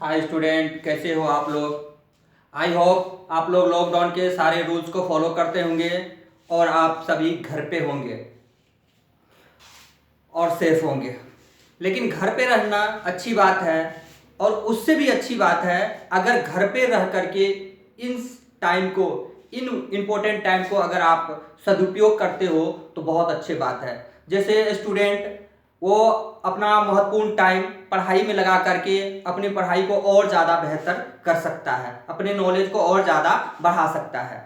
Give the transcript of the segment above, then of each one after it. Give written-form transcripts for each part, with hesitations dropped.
Hi student, कैसे हो आप लोग। आई होप आप लोग लॉकडाउन के सारे रूल्स को फॉलो करते होंगे और आप सभी घर पे होंगे और सेफ होंगे। लेकिन घर पे रहना अच्छी बात है और उससे भी अच्छी बात है अगर घर पे रह करके इन टाइम को इन इम्पोर्टेंट टाइम को अगर आप सदुपयोग करते हो तो बहुत अच्छी बात है। जैसे स्टूडेंट वो अपना महत्वपूर्ण टाइम पढ़ाई में लगा करके अपनी पढ़ाई को और ज़्यादा बेहतर कर सकता है, अपने नॉलेज को और ज़्यादा बढ़ा सकता है।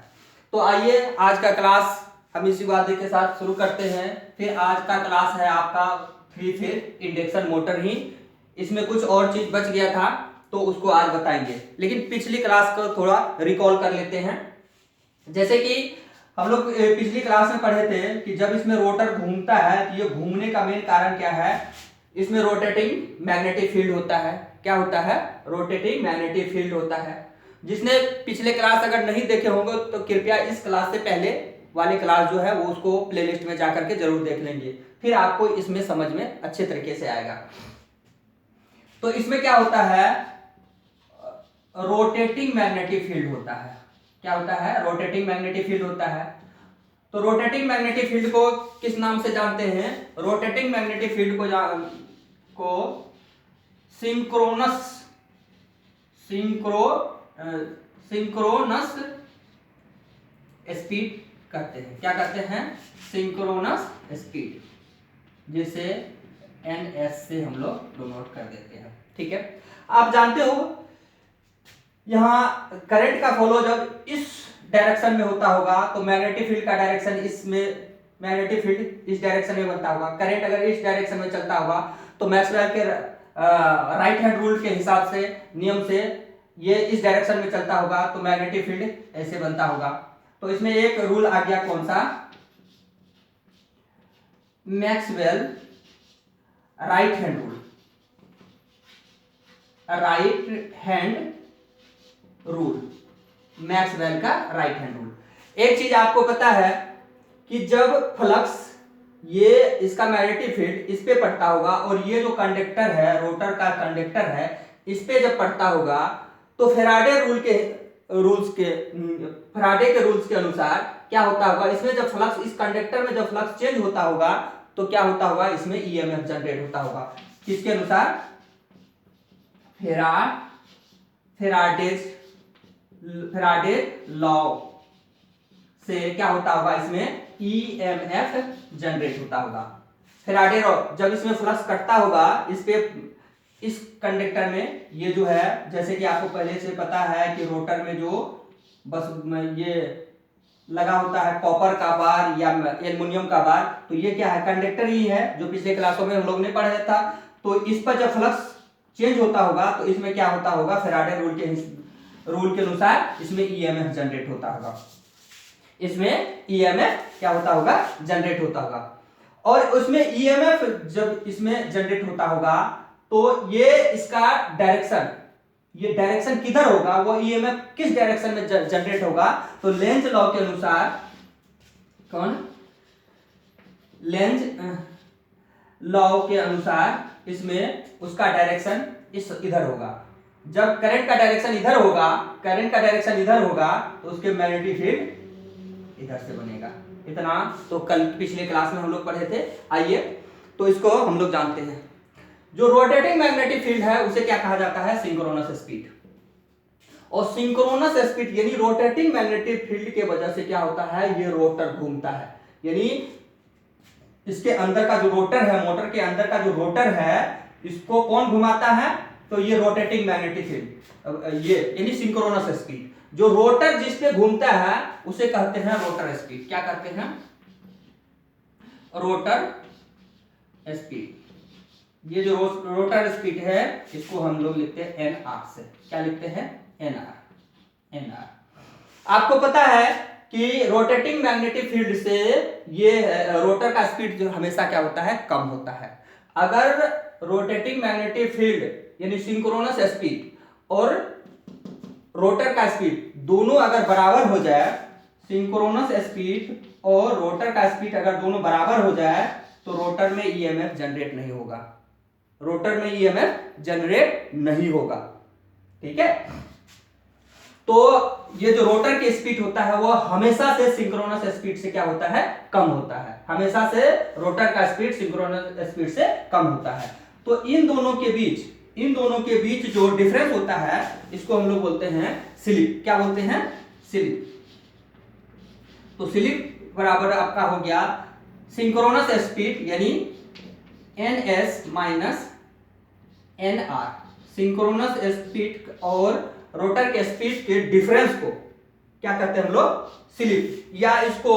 तो आइए आज का क्लास हम इसी वादे के साथ शुरू करते हैं। फिर आज का क्लास है आपका थ्री फेज इंडक्शन मोटर ही। इसमें कुछ और चीज बच गया था तो उसको आज बताएंगे, लेकिन पिछली क्लास को थोड़ा रिकॉल कर लेते हैं। जैसे कि हम लोग पिछली क्लास में पढ़े थे कि जब इसमें रोटर घूमता है तो ये घूमने का मेन कारण क्या है, इसमें रोटेटिंग मैग्नेटिक फील्ड होता है। क्या होता है? रोटेटिंग मैग्नेटिक फील्ड होता है। जिसने पिछले क्लास अगर नहीं देखे होंगे तो कृपया इस क्लास से पहले वाली क्लास जो है वो उसको प्लेलिस्ट में जाकर के जरूर देख लेंगे, फिर आपको इसमें समझ में अच्छे तरीके से आएगा। तो इसमें क्या होता है, रोटेटिंग मैग्नेटिक फील्ड होता है। क्या होता है? रोटेटिंग मैग्नेटिक फील्ड होता है। तो रोटेटिंग मैग्नेटिक फील्ड को किस नाम से जानते हैं? रोटेटिंग मैग्नेटिक फील्ड को सिंक्रोनस सिंक्रोनस स्पीड कहते हैं। क्या कहते हैं? सिंक्रोनस स्पीड, जिसे NS से हम लोग डिनोट कर देते हैं। ठीक है, आप जानते हो यहाँ करंट का फ्लो जब इस डायरेक्शन में होता होगा तो मैग्नेटिक फील्ड का डायरेक्शन इसमें, मैग्नेटिक फील्ड इस डायरेक्शन में बनता होगा। करंट अगर इस डायरेक्शन में चलता होगा तो मैक्सवेल के राइट हैंड रूल के हिसाब से, नियम से, ये इस डायरेक्शन में चलता होगा तो मैग्नेटिक फील्ड ऐसे बनता होगा। तो इसमें एक रूल आ गया, कौन सा? Maxwell right hand rule. Right hand rule, Maxwell का राइट हैंड रूल। एक चीज आपको पता है कि जब फ्लक्स ये इसका मैग्नेटिक फील्ड इस पे पड़ता होगा और ये जो कंडक्टर है, रोटर का कंडक्टर है, इस पे जब पड़ता होगा तो फैराडे के रूल्स के अनुसार क्या होता होगा, इसमें जब फ्लक्स, इस कंडक्टर में जब फ्लक्स चेंज होता होगा तो क्या होता होगा, इसमें ईएमएफ जनरेट होता होगा। किसके अनुसार? फैराडे लॉ से क्या होता होगा, इसमें ईएमएफ जनरेट होता होगा। फैराडे लॉ, जब इसमें फ्लक्स कटता होगा इस पे, इस कंडक्टर में, ये जो है, जैसे कि आपको पहले से पता है कि रोटर में जो बस ये लगा होता है कॉपर का बार या एल्युमिनियम का बार, तो ये क्या है? कंडक्टर ही है, जो पिछले क्लासों में हम लोग ने पढ़ा था। तो इस पर जब फ्लक्स चेंज होता होगा तो इसमें क्या होता होगा, फैराडे रूल के अनुसार इसमें ईएमएफ जनरेट होता होगा। इसमें ईएमएफ क्या होता होगा? जनरेट होता होगा। और उसमें ईएमएफ जब इसमें जनरेट होता होगा तो ये इसका डायरेक्शन, ये डायरेक्शन किधर होगा, वो ईएमएफ किस डायरेक्शन में जनरेट होगा? तो लेंज लॉ के अनुसार, कौन? लेंज लॉ के अनुसार इसमें उसका डायरेक्शन इधर होगा। जब करंट का डायरेक्शन इधर होगा, करंट का डायरेक्शन इधर होगा तो उसके मैग्नेटिक फील्ड इधर से बनेगा। इतना तो कल पिछले क्लास में हम लोग पढ़े थे। आइए तो इसको हम लोग जानते हैं। जो रोटेटिंग मैग्नेटिक फील्ड है उसे क्या कहा जाता है? Synchronous speed. और सिंक्रोनस स्पीड यानी रोटेटिंग मैग्नेटिक फील्ड के वजह से क्या होता है, ये रोटर घूमता है। यानी इसके अंदर का जो रोटर है, मोटर के अंदर का जो रोटर है, इसको कौन घुमाता है? तो ये रोटेटिंग मैग्नेटिक फील्ड, ये यानी सिंक्रोनस स्पीड। जो रोटर जिस पे घूमता है उसे कहते हैं रोटर स्पीड। क्या कहते हैं? Rotor speed. ये जो रोटर स्पीड है इसको हम लोग लिखते हैं NR से। क्या लिखते हैं? NR। आपको पता है कि रोटेटिंग मैग्नेटिक फील्ड से ये रोटर का स्पीड जो हमेशा क्या होता है? कम होता है। अगर रोटेटिंग मैग्नेटिक फील्ड यानी सिंक्रोनस स्पीड और रोटर का स्पीड दोनों अगर बराबर हो जाए, सिंक्रोनस स्पीड और रोटर का स्पीड अगर दोनों बराबर हो जाए तो रोटर में ईएमएफ जनरेट नहीं होगा। रोटर में ईएमएफ जनरेट नहीं होगा। ठीक है। तो ये जो रोटर की स्पीड होता है वो हमेशा से सिंक्रोनस स्पीड से क्या होता है, कम होता है। हमेशा से रोटर का स्पीड सिंक्रोनस स्पीड से कम होता है। तो इन दोनों के बीच जो डिफरेंस होता है इसको हम लोग बोलते हैं स्लिप। क्या बोलते हैं, स्लिप। तो स्लिप बराबर आपका हो गया सिंक्रोनस स्पीड यानी ns minus nr। Synchronous speed और रोटर के स्पीड के डिफरेंस को क्या कहते हैं हम लोग, स्लिप, या इसको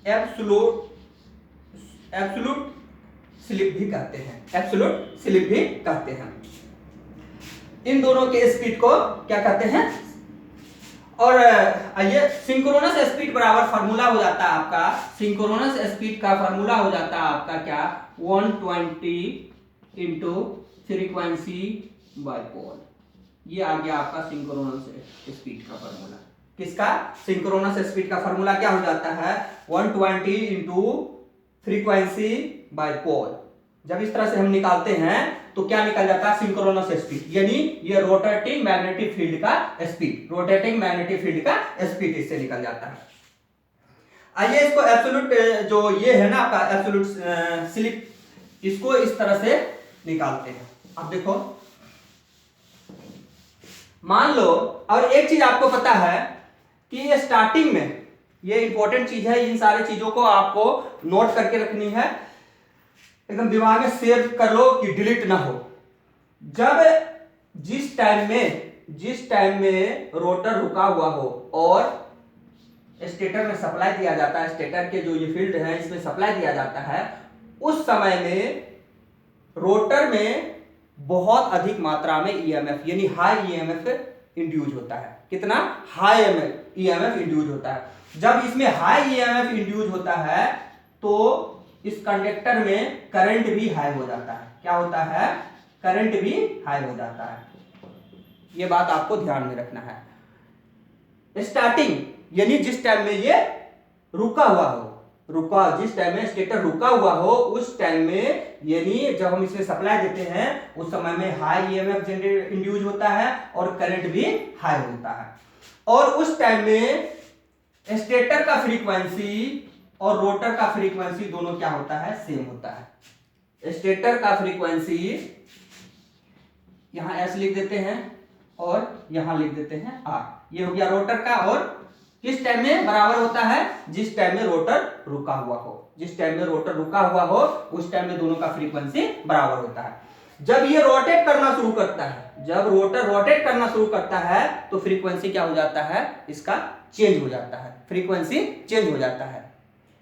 एब्सोल्यूट स्लिप भी कहते हैं, एब्सोल्यूट स्लिप भी कहते हैं। इन दोनों के स्पीड को क्या कहते हैं। और आइए सिंक्रोनस स्पीड बराबर फार्मूला हो जाता है आपका, सिंक्रोनस स्पीड का फार्मूला हो जाता है आपका क्या, 120 इंटू फ्रीक्वेंसी बाय पोल। ये आ गया आपका सिंक्रोनस स्पीड का फार्मूला। किसका, सिंक्रोनस स्पीड का फार्मूला क्या हो जाता है, 120 इंटू फ्रीक्वेंसी बाय पोल। जब इस तरह से हम निकालते हैं तो क्या निकल जाता है, सिंक्रोनस स्पीड, यानी ये रोटेटिंग मैग्नेटिक फील्ड का स्पीड, रोटेटिंग मैग्नेटिक फील्ड का स्पीड इससे निकल जाता है। आइए इसको एब्सोल्यूट जो ये है ना आपका एब्सोल्यूट स्लिप, इसको इस तरह से निकालते हैं। अब देखो मान लो, और एक चीज आपको पता है कि ये स्टार्टिंग में, ये इंपॉर्टेंट चीज है, इन सारी चीजों को आपको नोट करके रखनी है, एकदम दिमाग में सेव कर लो कि डिलीट ना हो। जब जिस टाइम में रोटर रुका हुआ हो और स्टेटर में सप्लाई दिया जाता है, स्टेटर के जो ये फील्ड है इसमें सप्लाई दिया जाता है, उस समय में रोटर में बहुत अधिक मात्रा में ईएमएफ यानी हाई ईएमएफ इंड्यूस होता है। कितना, हाई ईएमएफ इंड्यूस होता है। जब इसमें हाई ईएमएफ इंड्यूस होता है तो इस कंडक्टर में करंट भी हाई हो जाता है। क्या होता है, करंट भी हाई हो जाता है। ये बात आपको ध्यान में रखना है। स्टार्टिंग यानी जिस टाइम में ये रुका हुआ हो, जिस टाइम में स्टेटर रुका हुआ हो उस टाइम में, यानी जब हम इसमें सप्लाई देते हैं उस समय में हाई ईएमएफ जनरेट इंड्यूस होता है और करंट भी हाई होता है। और उस टाइम में स्टेटर का फ्रीक्वेंसी और रोटर का फ्रीक्वेंसी दोनों क्या होता है, सेम होता है। स्टेटर का फ्रीक्वेंसी यहां एस लिख देते हैं और यहां लिख देते हैं आर। ये हो गया रोटर का, और किस टाइम में बराबर होता है, जिस टाइम में रोटर रुका हुआ हो। जिस टाइम में रोटर रुका हुआ हो उस टाइम में दोनों का फ्रीक्वेंसी बराबर होता है। जब ये रोटेट करना शुरू करता है, जब रोटर रोटेट करना शुरू करता है तो फ्रीक्वेंसी क्या हो जाता है, इसका चेंज हो जाता है, फ्रीक्वेंसी चेंज हो जाता है।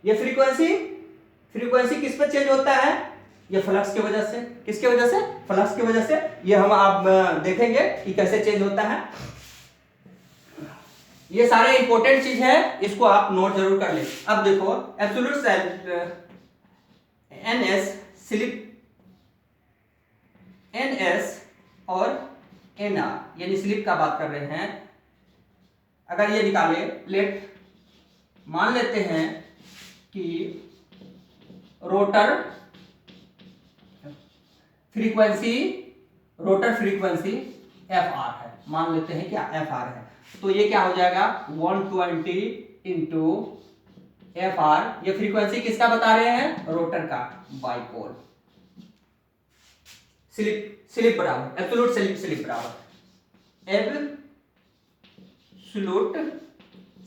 ये फ्रीक्वेंसी किस पे चेंज होता है, ये फ्लक्स की वजह से। किसके वजह से, फ्लक्स की वजह से। ये हम आप देखेंगे कि कैसे चेंज होता है। ये सारे इंपॉर्टेंट चीज है, इसको आप नोट जरूर कर लें। अब देखो एब्सोल्यूट एनएस स्लिप, एनएस और एनआर यानी स्लिप का बात कर रहे हैं। अगर ये निकाले, मान लेते हैं कि रोटर फ्रीक्वेंसी एफ आर है, मान लेते हैं क्या एफ आर है, तो ये क्या हो जाएगा 120 इंटू एफ आर। ये फ्रीक्वेंसी किसका बता रहे हैं, रोटर का, बाइपोल। स्लिप बराबर एब्सोल्यूट स्लिप बराबर एब्सोल्यूट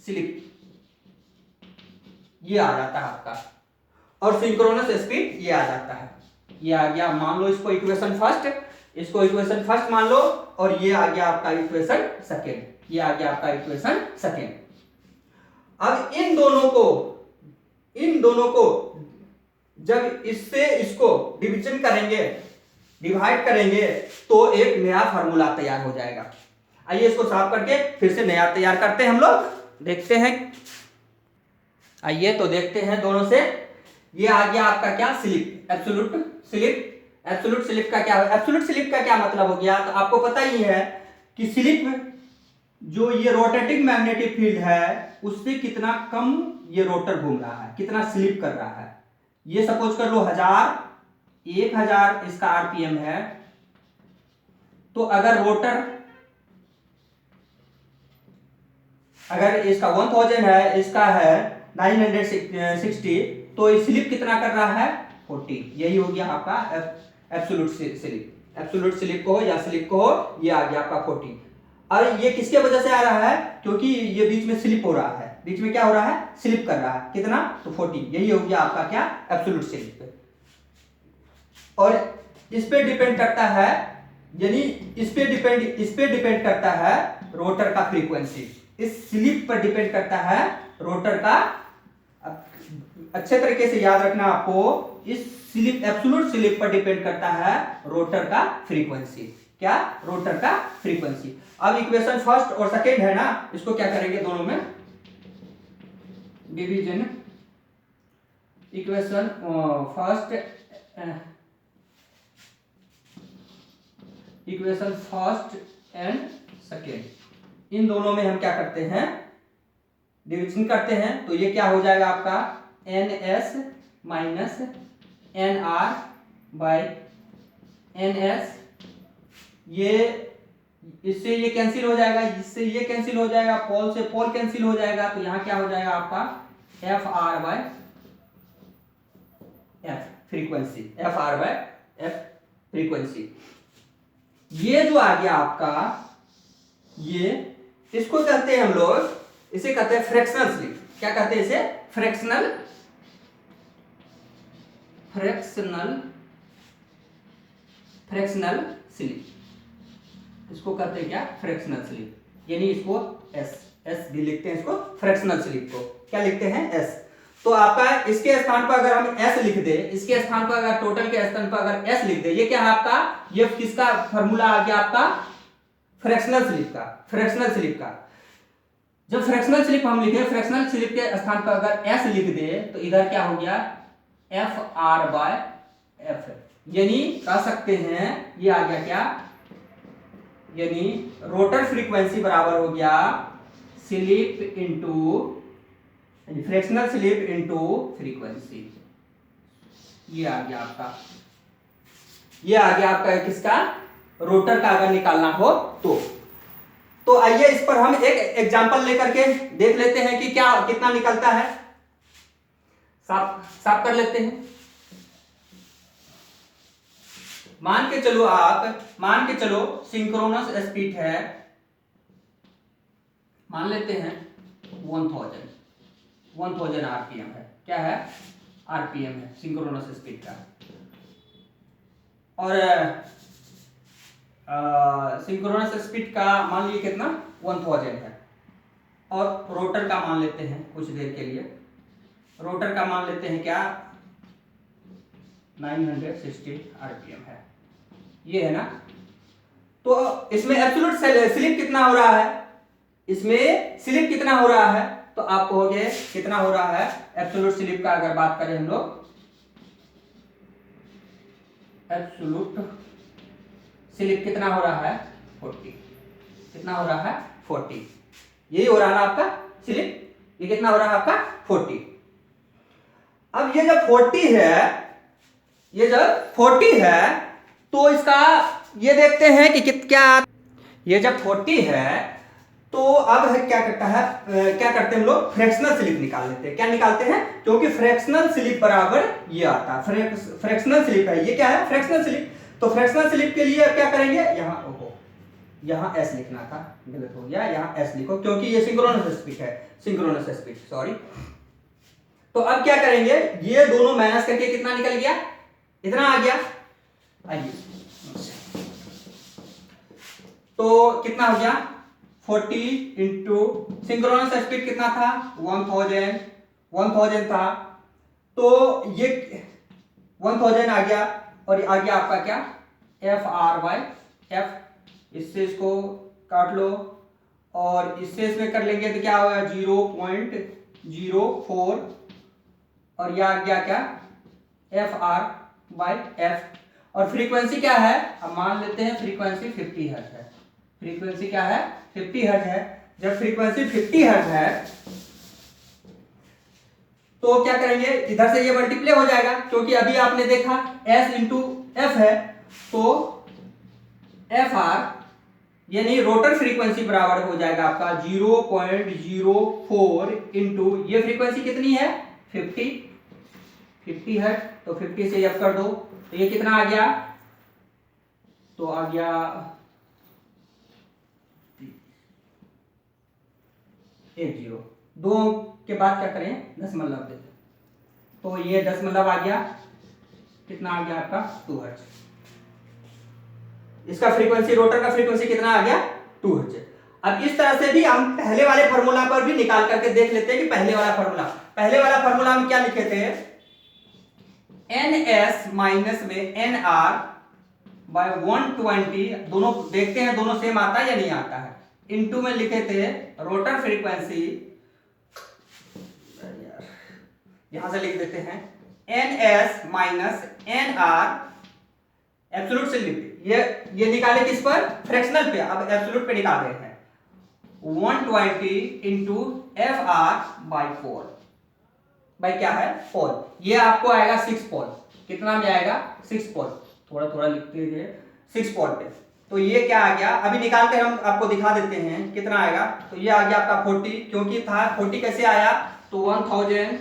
स्लिप, ये आ जाता है आपका। और सिंक्रोनस स्पीड ये आ जाता है। ये आ गया, मान लो इसको इक्वेशन फर्स्ट मान लो, और ये आ गया आपका इक्वेशन सेकेंड। ये आ गया आपका इक्वेशन सेकेंड। अब इन दोनों को जब इससे इसको डिवाइड करेंगे तो एक नया फार्मूला तैयार हो जाएगा। आइए इसको साफ करके फिर से नया तैयार करते हैं हम लोग, देखते हैं। आइए तो देखते हैं दोनों से। ये आ गया आपका क्या, स्लिप, एब्सोल्यूट स्लिप का क्या है, एब्सोल्यूट स्लिप का क्या मतलब हो गया, तो आपको पता ही है कि स्लिप जो ये रोटेटिंग मैग्नेटिक फील्ड है उससे कितना कम ये रोटर घूम रहा है, कितना स्लिप कर रहा है। ये सपोज कर लो 1000 इसका आरपीएम है, तो अगर रोटर, अगर इसका 1000 है, इसका है 960, तो स्लिप कितना कर रहा है 40। यही हो गया आपका एब्सोल्यूट स्लिप। एब्सोल्यूट स्लिप को हो या स्लिप को हो, ये आ गया आपका 40। और ये किसके वजह से आ रहा है, क्योंकि ये बीच में स्लिप हो रहा है, बीच में क्या हो रहा है, स्लिप कर रहा है, कितना, तो 40। यही हो गया आपका क्या, एब्सोल्यूट स्लिप। और इस पे डिपेंड करता है, यानी इस पे डिपेंड करता है रोटर का फ्रीक्वेंसी, इस स्लिप पर डिपेंड करता है रोटर का। अच्छे तरीके से याद रखना आपको, इस स्लिप, एब्सोल्यूट स्लिप पर डिपेंड करता है रोटर का फ्रीक्वेंसी। क्या, रोटर का फ्रीक्वेंसी। अब इक्वेशन फर्स्ट और सेकेंड है ना, इसको क्या करेंगे, दोनों में division. Equation first, equation first and second, इन दोनों में हम क्या करते हैं, डिवीजन करते हैं। तो ये क्या हो जाएगा आपका, NS minus NR by NS, ये इससे ये कैंसिल हो जाएगा, इससे ये कैंसिल हो जाएगा, पोल से पोल कैंसिल हो जाएगा, तो यहां क्या हो जाएगा आपका FR by F frequency, FR by F frequency. ये जो आ गया आपका, ये इसको कहते हैं हम लोग, इसे कहते हैं फ्रैक्शनल स्लिप। क्या कहते हैं इसे, फ्रैक्शनल स्लिप, इसको कहते हैं क्या, फ्रैक्शनल स्लिप। यानी इसको एस भी लिखते हैं, इसको फ्रैक्शनल स्लिप को क्या लिखते हैं, एस। तो आपका इसके स्थान पर अगर हम एस लिख दे, इसके स्थान पर अगर टोटल के स्थान पर अगर एस लिख दे, ये क्या है आपका, ये किसका फॉर्मूला आ गया आपका, फ्रैक्शनल स्लिप का। फ्रैक्शनल स्लिप का जब फ्रैक्शनल स्लिप हम लिखे, फ्रैक्शनल स्लिप के स्थान पर अगर एस लिख दे, तो इधर क्या हो गया, FR बाय F, यानी कह सकते हैं ये आ गया क्या, यानी रोटर फ्रीक्वेंसी बराबर हो गया slip into, fractional slip into frequency. ये आ गया आपका, ये आ गया आपका किसका, रोटर का अगर निकालना हो तो आइए इस पर हम एक एग्जांपल लेकर के देख लेते हैं कि क्या कितना निकलता है। साफ कर लेते हैं। मान के चलो सिंक्रोनस स्पीड है, मान लेते हैं 1000 आरपीएम है। क्या है, आरपीएम है सिंक्रोनस स्पीड का। और सिंक्रोनस स्पीड का मान लीजिए कितना, 1000 है। और रोटर का मान लेते हैं कुछ देर के लिए, रोटर का मान लेते हैं क्या, 960 आरपीएम है, ये है ना। तो इसमें एब्सोल्यूट स्लिप कितना हो रहा है, इसमें स्लिप कितना हो रहा है, तो आप कहोगे कितना हो रहा है एब्सोल्यूट स्लिप का। अगर बात करें हम लोग, एब्सोल्यूट स्लिप कितना हो रहा है, 40। कितना हो रहा है, 40। यही हो रहा है ना आपका स्लिप, ये कितना हो रहा है आपका 40। अब ये जब 40 है, ये जब 40 है, तो इसका ये देखते हैं कि क्या, ये जब 40 है तो अब क्या करता है, क्या करते हैं हम लोग, फ्रैक्शनल स्लिप निकाल लेते हैं। क्या निकालते हैं, क्योंकि फ्रैक्शनल स्लिप बराबर ये आता है, फ्रैक्शनल स्लिप है, ये क्या है, फ्रैक्शनल स्लिप। तो फ्रैक्शनल स्लिप के लिए क्या करेंगे, यहाँ एस लिखना था, गलत हो गया, यहाँ एस लिखो, क्योंकि ये सिंक्रोनस स्पीड है, सिंक्रोनस स्पीड, सॉरी। तो अब क्या करेंगे, ये दोनों माइनस करके कितना निकल गया, इतना आ गया। आइए, तो कितना हो गया, 40 इंटू सिंक्रोनस स्पीड कितना था, 1000 था, तो ये 1000 आ गया। और आ गया आपका क्या, FR बाय F। इससे इसको काट लो और इससे इसमें कर लेंगे तो क्या होगा, 0.04। और यह आ गया क्या, FR बाय F। और फ्रीक्वेंसी क्या है, अब मान लेते हैं फ्रीक्वेंसी 50 हर्ट्ज है। फ्रीक्वेंसी क्या है, 50 हर्ट्ज है। जब फ्रीक्वेंसी 50 हर्ट्ज है तो क्या करेंगे, इधर से ये मल्टीप्लाई हो जाएगा, क्योंकि अभी आपने देखा S इंटू F है, तो एफ आर यानी रोटर फ्रीक्वेंसी बराबर हो जाएगा आपका 0.04 इंटू ये फ्रीक्वेंसी कितनी है 50 है, तो 50 से अब कर दो तो ये कितना आ गया, तो आ गया 10। दो के बाद क्या करें दशमलव देते, तो ये दशमलव आ गया, कितना आ गया आपका 2 हर्ट्ज। इसका फ्रीक्वेंसी रोटर का फ्रीक्वेंसी कितना आ गया 2 हर्ट्ज। अब इस तरह से भी हम पहले वाले फार्मूला पर भी निकाल करके देख लेते हैं कि पहले वाला फार्मूला हम क्या लिखे थे, ns माइनस में nr बाय 120, दोनों देखते हैं दोनों सेम आता है या नहीं आता है, इनटू में लिखे थे रोटर फ्रीक्वेंसी, यहां से लिख देते हैं ns माइनस nr एब्सोल्यूट से लिखते, ये निकाले किस पर फ्रैक्शनल पे, अब एब्सोल्यूट पे निकाल रहे हैं 120 into F R by 4 by क्या है 4, ये आपको आएगा 6 पोल, कितना में आएगा 6 पोल, थोड़ा थोड़ा लिखते हुए 6 पोल पे, तो ये क्या आ गया, अभी निकाल के हम आपको दिखा देते हैं कितना आएगा, तो ये आ गया आपका 40, क्योंकि था 40 कैसे आया, तो 1000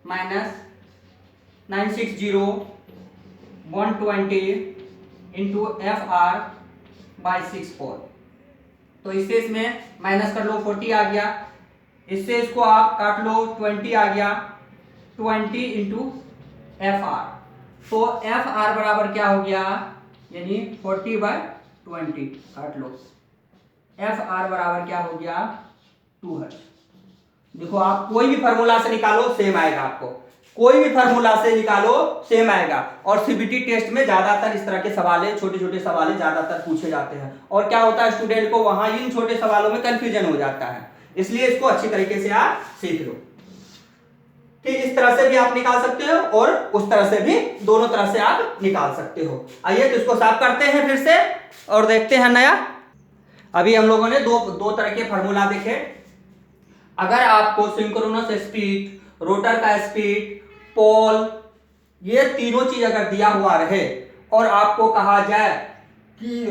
minus 960 120 into F R by 6 पोल, तो इससे इसमें माइनस कर लो 40 आ गया, इससे इसको आप काट लो 20 आ गया, 20 इंटू एफ आर, तो एफ आर बराबर क्या हो गया, यानी 40/20 काट लो, एफ आर बराबर क्या हो गया 2 हर्ट्ज। देखो आप कोई भी फार्मूला से निकालो सेम आएगा, आपको कोई भी फार्मूला से निकालो सेम आएगा, और सीबीटी टेस्ट में ज्यादातर इस तरह के सवाल, छोटे छोटे सवाल ज्यादातर पूछे जाते हैं, और क्या होता है स्टूडेंट को वहां इन छोटे सवालों में कंफ्यूजन हो जाता है, इसलिए इसको अच्छी तरीके से आप सीख लो कि इस तरह से भी आप निकाल सकते हो और उस तरह से भी, दोनों तरह से आप निकाल सकते हो। आइए तो इसको साफ करते हैं फिर से और देखते हैं नया। अभी हम लोगों ने दो तरह के फार्मूला देखे। अगर आपको सिंक्रोनस स्पीड, रोटर का स्पीड, पोल, ये तीनों चीज अगर दिया हुआ रहे और आपको कहा जाए कि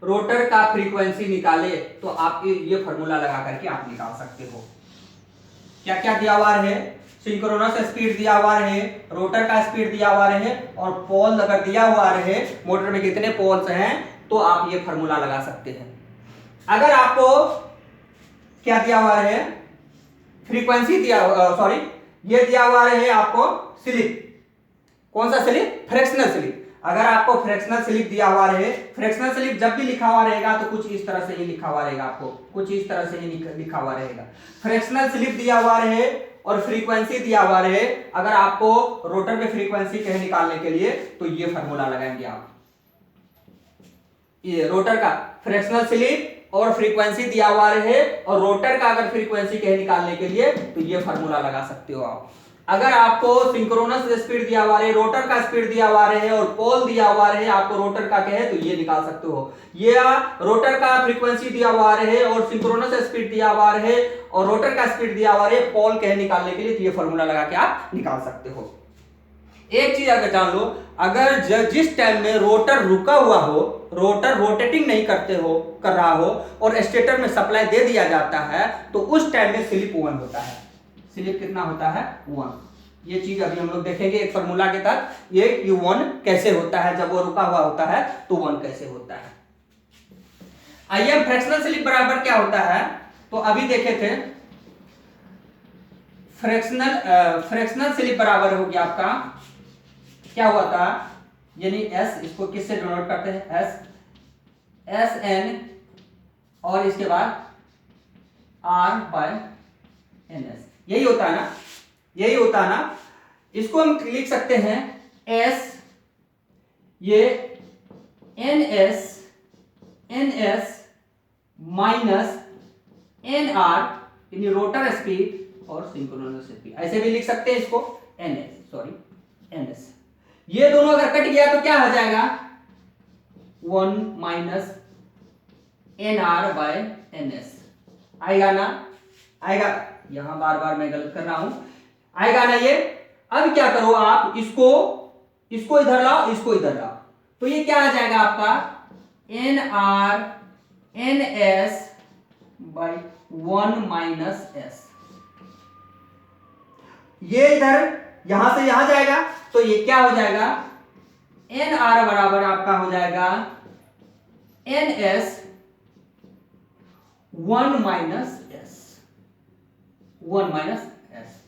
रोटर का फ्रीक्वेंसी निकाले, तो आप ये फार्मूला लगा करके आप निकाल सकते हो। क्या क्या दिया हुआ है, सिंक्रोनस स्पीड दिया हुआ है, रोटर का स्पीड दिया हुआ है, और पोल अगर दिया हुआ रहे, मोटर में कितने पोल्स हैं, तो आप ये फार्मूला लगा सकते हैं। अगर आपको क्या दिया हुआ है, फ्रीक्वेंसी दिया, सॉरी ये दिया हुआ है आपको स्लिप, कौन सा स्लिप, फ्रैक्शनल स्लिप। अगर आपको फ्रैक्शनल स्लिप दिया हुआ रहे, फ्रैक्शनल स्लिप जब भी लिखा हुआ रहेगा तो कुछ इस तरह से ही लिखा हुआ रहेगा, आपको कुछ इस तरह से ही लिखा हुआ रहेगा। फ्रैक्शनल स्लिप दिया हुआ रहे और फ्रीक्वेंसी दिया हुआ रहे, अगर आपको रोटर पे फ्रीक्वेंसी कहे निकालने के लिए, तो ये फार्मूला लगाएंगे आप। ये रोटर का फ्रैक्शनल स्लिप और फ्रीक्वेंसी दिया हुआ रहे, और रोटर का अगर फ्रीक्वेंसी कहे निकालने के लिए, तो ये फार्मूला लगा सकते हो आप। अगर आपको सिंक्रोनस स्पीड दिया हुआ रहे, रोटर का स्पीड दिया हुआ रहे, और पोल दिया हुआ रहे, आपको रोटर का कहे, तो ये निकाल सकते हो। ये रोटर का फ्रीक्वेंसी दिया हुआ रहे और सिंक्रोनस स्पीड दिया हुआ रहे और रोटर का स्पीड दिया हुआ रहे, पोल कहे निकालने के लिए, तो ये फार्मूला लगा के आप निकाल सकते हो। एक चीज अगर जान लो, अगर जिस टाइम में रोटर रुका हुआ हो, रोटर रोटेटिंग नहीं कर रहा हो, और स्टेटर में सप्लाई दे दिया जाता है, तो उस टाइम में स्लिप 1 होता है। स्लिप कितना होता है 1। ये चीज अभी हम लोग देखेंगे एक फार्मूला के तहत, ये U1 कैसे होता है, जब वो रुका हुआ होता है तो 1 कैसे होता है। आइए फ्रैक्शनल स्लिप बराबर क्या होता है, तो अभी देखे थे फ्रैक्शनल स्लिप बराबर हो गया आपका, क्या हुआ था, यानी S, इसको किससे डिनोट करते हैं, S N, और इसके बाद R/NS, यही होता है ना, यही होता है ना। इसको हम लिख सकते हैं S, ये NS माइनस NR, यानी रोटर स्पीड और सिंक्रोनस स्पीड, ऐसे भी लिख सकते हैं इसको NS। ये दोनों अगर कट गया तो क्या हो जाएगा, 1 माइनस NR/NS आएगा ना, आएगा। यहां बार बार मैं गलत कर रहा हूं, आएगा ना ये। अब क्या करो आप, इसको इधर लाओ, इसको इधर लाओ, तो ये क्या आ जाएगा आपका N R N S by 1 minus S. ये इधर यहां से यहां जाएगा तो ये क्या हो जाएगा एन आर बराबर आपका हो जाएगा N S 1 minus S, 1 minus S.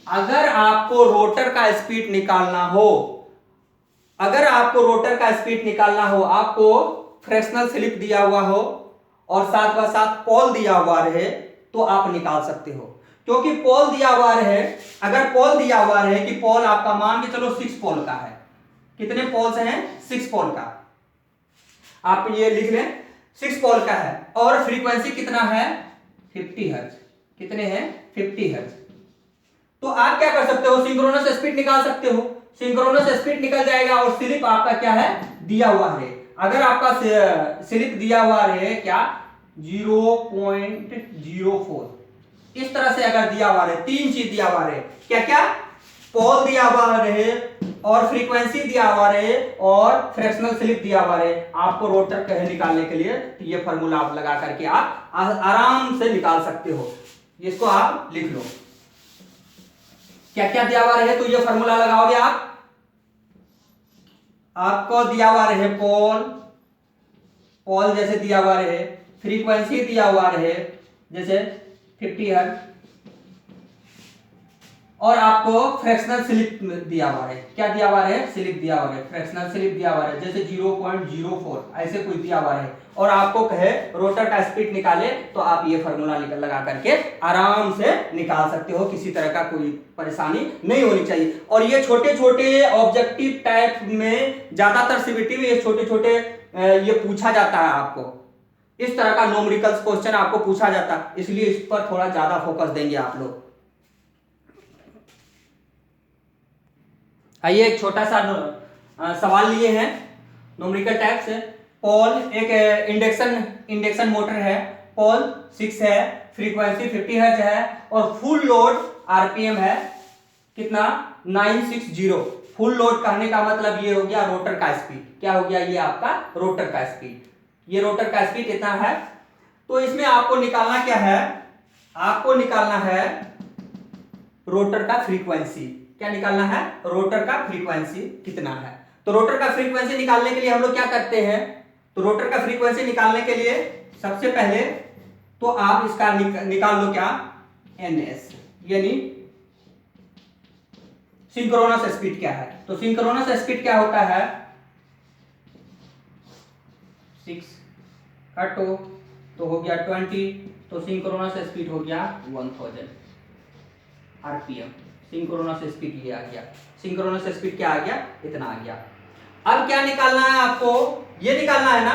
अगर आपको रोटर का स्पीड निकालना हो, अगर आपको रोटर का स्पीड निकालना हो, आपको फ्रैक्शनल स्लिप दिया हुआ हो और साथ साथ पोल दिया हुआ रहे तो आप निकाल सकते हो। क्योंकि पोल दिया हुआ रहे, अगर पोल दिया हुआ रहे कि पोल आपका मान के चलो 6 पोल का है, कितने पोल्स हैं 6 पोल का, आप ये लिख लें 6 पोल का है और फ्रीक्वेंसी कितना है 50 हर्ट्ज। कितने हैं 50 हर्ट्ज। तो आप क्या कर सकते हो सिंक्रोनस स्पीड निकाल सकते हो। सिंक्रोनस स्पीड निकल जाएगा और स्लिप आपका क्या है दिया हुआ है। अगर आपका स्लिप दिया हुआ है क्या 0.04, इस तरह से अगर दिया हुआ है, 3 चीज दिया हुआ है, क्या क्या पोल दिया हुआ रहे और फ्रीक्वेंसी दिया हुआ रहे और फ्रैक्शनल स्लिप दिया हुआ रहे, आपको रोटर कहे निकालने के लिए ये फार्मूला आप लगा करके आप आराम से निकाल सकते हो। इसको आप लिख लो, क्या क्या दिया हुआ रहे तो ये फार्मूला लगाओगे आप। आपको दिया हुआ रहे पोल, पोल जैसे दिया हुआ रहे, फ्रीक्वेंसी दिया हुआ रहे जैसे 50 हर्ट्ज और आपको फ्रैक्शनल स्लिप दिया हुआ है। क्या दिया हुआ है स्लिप दिया हुआ है, फ्रैक्शनल स्लिप दिया हुआ है जैसे 0.04 ऐसे कुछ दिया हुआ है और आपको कहे रोटर का स्पीड निकाले तो आप ये फार्मूला लगा करके आराम से निकाल सकते हो। किसी तरह का कोई परेशानी नहीं होनी चाहिए। और ये छोटे छोटे ऑब्जेक्टिव टाइप में ज्यादातर सीबीटी में ये छोटे छोटे ये पूछा जाता है, आपको इस तरह का न्यूमेरिकल्स क्वेश्चन आपको पूछा जाता है, इसलिए इस पर थोड़ा ज्यादा फोकस देंगे आप लोग। आइए एक छोटा सा सवाल लिए हैं न्यूमेरिकल टाइप से। पोल एक इंडक्शन मोटर है, पोल 6 है, फ्रीक्वेंसी 50 हर्ट्ज है और फुल लोड आरपीएम है कितना 960। फुल लोड कहने का मतलब ये हो गया रोटर का स्पीड। क्या हो गया ये आपका रोटर का स्पीड, ये रोटर का स्पीड कितना है। तो इसमें आपको निकालना क्या है, आपको निकालना है रोटर का फ्रीक्वेंसी। क्या निकालना है रोटर का फ्रीक्वेंसी कितना है। तो रोटर का फ्रीक्वेंसी निकालने के लिए हम लोग क्या करते हैं, तो रोटर का फ्रीक्वेंसी निकालने के लिए सबसे पहले तो आप इसका निकाल लो क्या ns, यानी सिंक्रोनस स्पीड क्या है। तो सिंक्रोनस स्पीड क्या होता है 6 काटो तो हो गया 20, तो सिंक्रोनस स्पीड हो गया 1000 आरपीएम। सिंक्रोनस स्पीड ये आ गया, सिंक्रोनस स्पीड क्या आ गया इतना आ गया। अब क्या निकालना है आपको, ये निकालना है ना,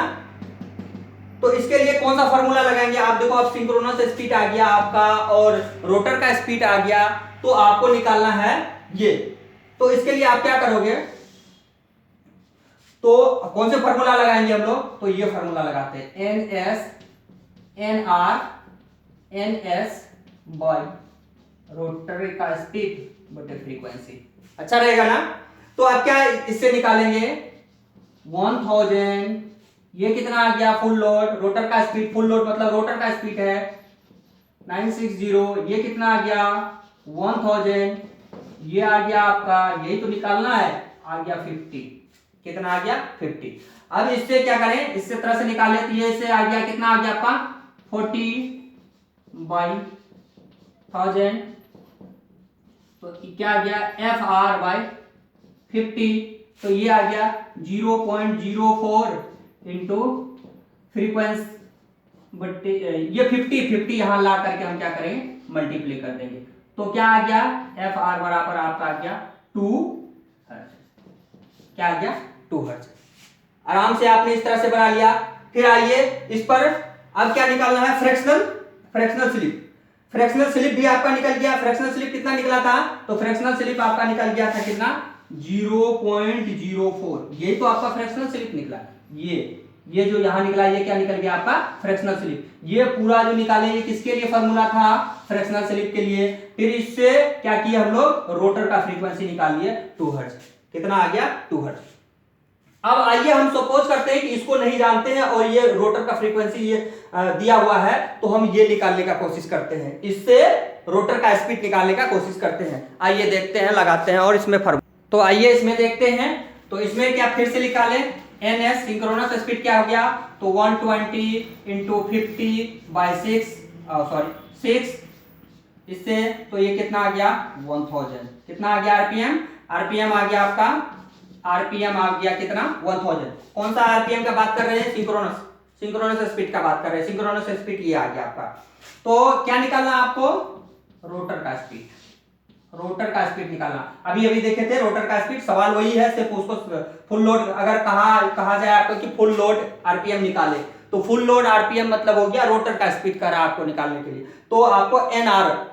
तो इसके लिए कौन सा फार्मूला लगाएंगे आप। देखो अब सिंक्रोनस स्पीड आ गया आपका और रोटर का स्पीड आ गया, तो आपको निकालना है ये। तो इसके लिए आप क्या करोगे, तो कौन से फार्मूला लगाएंगे हम लोग, तो ये फार्मूला लगाते हैं एन एस बाय रोटर का स्पीड बटे फ्रीक्वेंसी। अच्छा रहेगा ना। तो आप क्या इससे निकालेंगे 1000, ये कितना आ गया फुल लोड, रोटर का स्पीड, फुल लोड मतलब रोटर का स्पीड है 960, ये कितना आ गया 1000, ये आ गया आपका, यही तो निकालना है, आ गया 50। कितना आ गया 50। अब इससे क्या करें, इससे तरह से निकाले तो ये से आ गया कितना आ गया आपका 40/1000, तो क्या आ गया FR/50, तो ये आ गया 0.04 इंटू फ्रीक्वेंसी बटे ये 50 यहां ला करके हम क्या करेंगे मल्टीप्लाई कर देंगे। तो क्या आ गया FR बराबर आपका आ गया 2 हर्ट्ज। क्या आ गया 2 हर्ट्ज। आराम से आपने इस तरह से बना लिया। फिर आइए इस पर अब क्या निकालना है फ्रैक्शनल स्लिप। फ्रैक्शनल स्लिप भी आपका निकल गया। फ्रैक्शनल स्लिप कितना निकला था, तो फ्रैक्शनल स्लिप आपका निकल गया था कितना 0.04, ये तो आपका फ्रैक्शनल स्लिप निकला। ये जो यहां निकला ये क्या निकल गया आपका फ्रैक्शनल स्लिप। ये पूरा जो निकाले ये किसके लिए फार्मूला था फ्रैक्शनल स्लिप के लिए। फिर इससे क्या किया हम लोग रोटर का फ्रीक्वेंसी निकाल लिए 2 हर्ट्ज। कितना आ गया 2 हर्ट्ज। अब आइए हम सपोज करते हैं कि इसको नहीं जानते हैं और ये रोटर का फ्रीक्वेंसी ये दिया हुआ है, तो हम ये निकालने का कोशिश करते हैं, इससे रोटर का स्पीड निकालने का कोशिश करते हैं। आइए देखते हैं, लगाते हैं और इसमें तो आइए इसमें देखते हैं। तो इसमें क्या फिर से निकालें, एन एस सिंक्रोनस स्पीड क्या हो गया, तो 120 इंटू 50/6 इससे तो ये कितना आ गया 1000। कितना आ गया आरपीएम, आरपीएम आ गया आपका, आरपीएम आ गया कितना 1000। कौन सा आरपीएम का बात कर रहे हैं, सिंक्रोनस स्पीड का बात कर रहे हैं। सिंक्रोनस स्पीड ये आ गया आपका। तो क्या निकालना आपको, रोटर का स्पीड, रोटर का स्पीड निकालना। अभी अभी देखे थे रोटर का स्पीड, सवाल वही है, सिर्फ उसको फुल लोड अगर कहा जाए आपको कि फुल लोड आरपीएम निकाले, तो फुल लोड आरपीएम मतलब हो गया रोटर का स्पीड कर रहा है आपको निकालने के लिए। तो आपको एनआर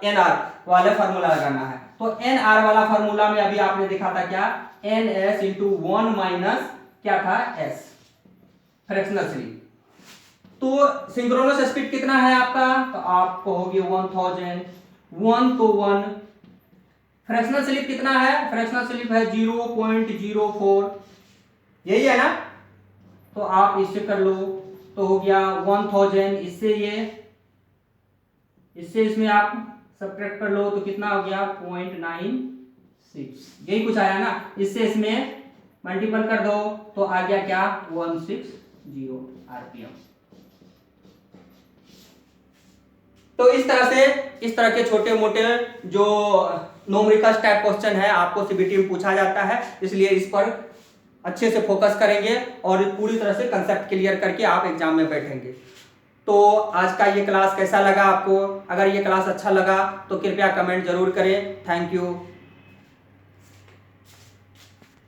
वाला फार्मूला लगाना है। तो एनआर वाला फार्मूला में अभी आपने देखा था क्या, एन एस इंटू 1 माइनस क्या था एस, फ्रैक्शनल स्लीप। तो सिंक्रोनस स्पीड कितना है आपका, तो आपको होगी 1000, 1 तो 1। फ्रैक्शनल स्लिप कितना है, फ्रैक्शनल स्लिप है 0.04, यही है ना। तो आप इससे कर लो, तो हो गया 1000, इससे इसमें आप सब्ट्रैक्ट कर लो तो कितना हो गया 0.96, यही कुछ आया ना। इससे इसमें मल्टीपल कर दो तो आ गया क्या 160 आरपीएम। तो इस तरह के छोटे मोटे जो न्यूमेरिकल टाइप क्वेश्चन है आपको सीबीटी में पूछा जाता है, इसलिए इस पर अच्छे से फोकस करेंगे और पूरी तरह से कंसेप्ट क्लियर करके आप एग्जाम में बैठेंगे। तो आज का ये क्लास कैसा लगा आपको, अगर ये क्लास अच्छा लगा तो कृपया कमेंट जरूर करें। Thank you.